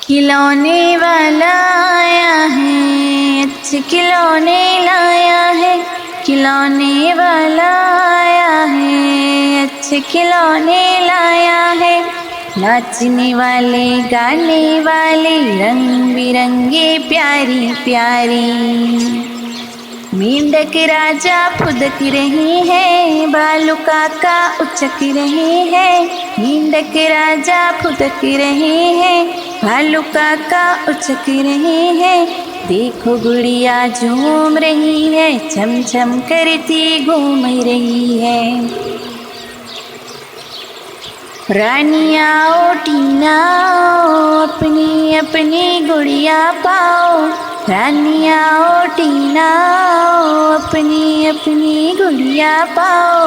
खिलौने वाला आया है, अच्छे खिलौने लाया है। खिलौने वाला आया है, अच्छे खिलौने लाया है। नाचने वाले गाने वाले रंग बिरंगे प्यारी प्यारी। मेंढक राजा फुदक रहे हैं, भालू काका उचक रहे हैं। मेंढक राजा फुदक रहे हैं, भालू काका उचक रहे हैं। देखो गुड़िया झूम रही है, छम छम करती घूम रही है। रानिया ओ टीना अपनी अपनी गुड़िया पाओ। रानिया ओ टीना अपनी अपनी गुड़िया पाओ।